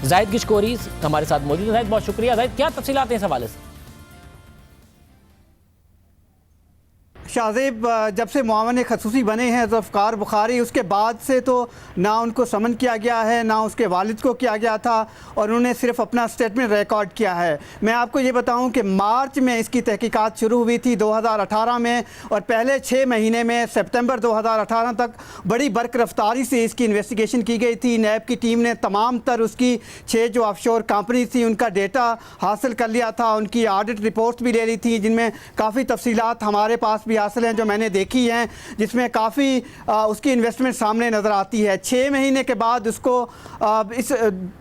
जाहिद किशकोरी हमारे साथ मौजूद है। जाहिद, बहुत शुक्रिया। जाहिद, क्या तफसीलात हैं इस हवाले से? शाहजेब जब से मुआवन खसूसी बने हैं ज़ुल्फ़िकार बुखारी, उसके बाद से तो ना उनको समन किया गया है, ना उसके वालिद को किया गया था, और उन्होंने सिर्फ अपना स्टेटमेंट रिकॉर्ड किया है। मैं आपको ये बताऊं कि मार्च में इसकी तहकीकात शुरू हुई थी 2018 में, और पहले 6 महीने में सितंबर 2018 तक बड़ी बरक रफ्तारी से इसकी इन्वेस्टिगेशन की गई थी। नैब की टीम ने तमाम तर उसकी 6 जो ऑफशोर कंपनी थी उनका डेटा हासिल कर लिया था, उनकी ऑडिट रिपोर्ट्स भी ले ली थी, जिनमें काफ़ी तफसीलात हमारे पास भी हासिल हैं जो मैंने देखी हैं, जिसमें काफ़ी उसकी इन्वेस्टमेंट सामने नज़र आती है। 6 महीने के बाद उसको इस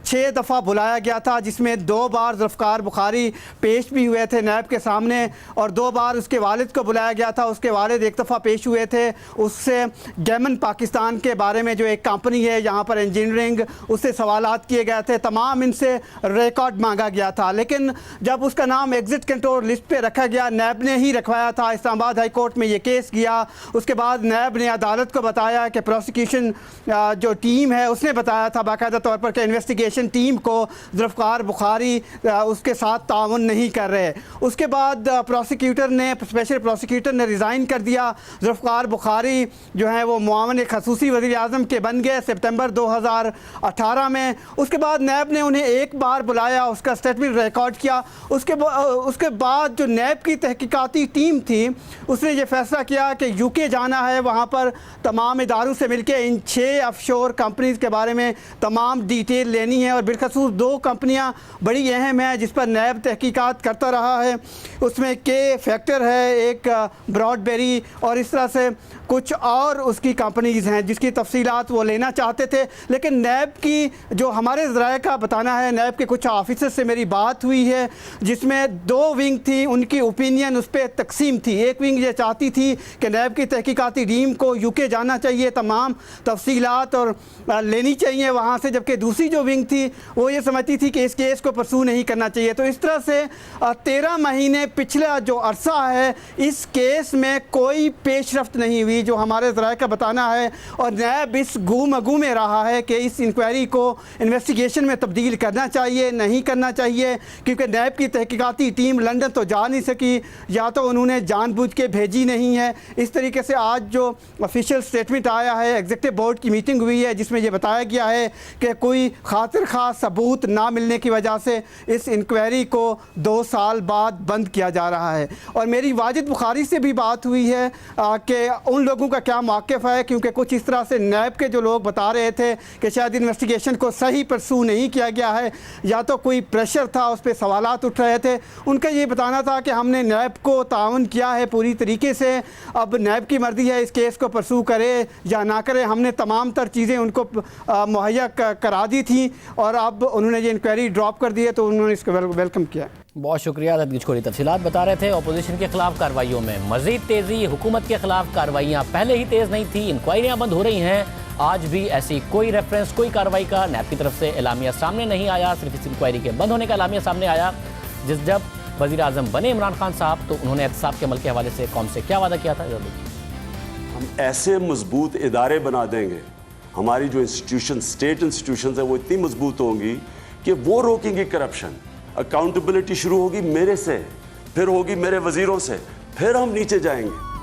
6 दफ़ा बुलाया गया था, जिसमें 2 बार ज़ुल्फ़िकार बुखारी पेश भी हुए थे नैब के सामने, और 2 बार उसके वालिद को बुलाया गया था। उसके वालिद एक दफ़ा पेश हुए थे, उससे गैमन पाकिस्तान के बारे में जो एक कंपनी है यहाँ पर इंजीनियरिंग, उससे सवालात किए गए थे, तमाम इनसे रिकॉर्ड मांगा गया था। लेकिन जब उसका नाम एग्ज़िट कंट्रोल लिस्ट पे रखा गया, नैब ने ही रखवाया था, इस्लामाबाद हाई कोर्ट में ये केस गया। उसके बाद नैब ने अदालत को बताया कि प्रोसिक्यूशन जो टीम है उसने बताया था बाकायदा तौर पर कि इन्वेस्टिगेशन टीम को ज़ुल्फ़िकार बुखारी उसके साथ ताउन नहीं कर रहे। उसके बाद प्रोसिक्यूटर ने, स्पेशल प्रोसिक्यूटर ने रिज़ाइन कर दिया। ज़ुल्फ़िकार बुखारी जो है वो मुआवन खसूसी वज़ीर आज़म के बन गए सितंबर 2018 में। उसके बाद नैब ने उन्हें एक बार बुलाया, उसका स्टेटमेंट रिकॉर्ड किया। उसके बाद जो नैब की तहकीकाती टीम थी उसने ये फैसला किया कि यूके जाना है, वहाँ पर तमाम इदारों से मिलकर इन 6 ऑफशोर कंपनीज़ के बारे में तमाम डिटेल लेनी है, और बिलखसूस 2 कंपनियाँ बड़ी अहम हैं जिस पर नैब तहकीकात करता रहा है। उसमें के फैक्टर है, एक ब्रॉडबेरी, और इस तरह से कुछ और उसकी कंपनीज़ हैं जिसकी तफसीलात वो लेना चाहते थे। लेकिन नैब की जो हमारे ज़राए का बताना है, नैब के कुछ ऑफिसर से मेरी बात हुई है जिसमें 2 विंग थी, उनकी ओपिनियन उस पर तकसीम थी। एक विंग ये चाहती थी कि नैब की तहकीकाती टीम को यूके जाना चाहिए, तमाम तफसीलात और लेनी चाहिए वहाँ से, जबकि दूसरी जो विंग थी वो ये समझती थी कि इस केस को परसू नहीं करना चाहिए। तो इस तरह से 13 महीने पिछला जो अरसा है इस केस में कोई पेशरफ्त नहीं हुई जो हमारे ज़राए का बताना है, और नैब इस गुमगू में रहा है कि इस इंक्वायरी को इन्वेस्टिगेशन में तब्दील करना चाहिए, नहीं करना चाहिए, क्योंकि नैब की तहकीकाती टीम लंदन तो जा नहीं सकी, या तो उन्होंने जानबूझ के भेजी नहीं है। इस तरीके से आज जो ऑफिशियल स्टेटमेंट आया है, एग्जीक्यूटिव बोर्ड की मीटिंग हुई है जिसमें यह बताया गया है कि कोई खातिर खा सबूत ना मिलने की वजह से इस इंक्वायरी को 2 साल बाद बंद किया जा रहा है। और मेरी वाजिद बुखारी से भी बात हुई है कि उन लोगों का क्या मौक़िफ़ है, क्योंकि कुछ इस तरह से नैब के जो लोग बता रहे थे कि शायद इन्वेस्टिगेशन को सही परसू नहीं किया गया है, या तो कोई प्रेशर था, उस पर सवालात उठ रहे थे। उनका ये बताना था कि हमने नैब को ताउन किया है पूरी तरीके से, अब नैब की मर्ज़ी है इस केस को परसू करे या ना करे। हमने तमाम तर चीज़ें उनको मुहैया करा दी थी, और अब उन्होंने ये इंक्वायरी ड्रॉप कर दी है तो उन्होंने इसको वेलकम किया। बहुत शुक्रिया। जाहिद किशकोरी तफसीलात बता रहे थे। अपोजिशन के खिलाफ कार्रवाइयों में मजीद तेज़ी, हुकूमत के खिलाफ कार्रवाइयाँ पहले ही तेज़ नहीं थी, इंक्वायरियाँ बंद हो रही हैं। आज भी ऐसी कोई रेफरेंस, कोई कार्रवाई का नैब की तरफ से एलामिया सामने नहीं आया। सिर्फ इस इंक्वायरी के बंद होने का एलामिया सामने आया। जब वज़ीर आज़म बने इमरान खान साहब तो उन्होंने एहतसाब के अमल के हवाले से कौम से क्या वादा किया था? हम ऐसे मजबूत इदारे बना देंगे, हमारी जो इंस्टीट्यूशन, स्टेट इंस्टीट्यूशन है वो इतनी मजबूत होंगी कि वो रोकेंगी करप्शन। अकाउंटेबिलिटी शुरू होगी मेरे से, फिर होगी मेरे वजीरों से, फिर हम नीचे जाएंगे।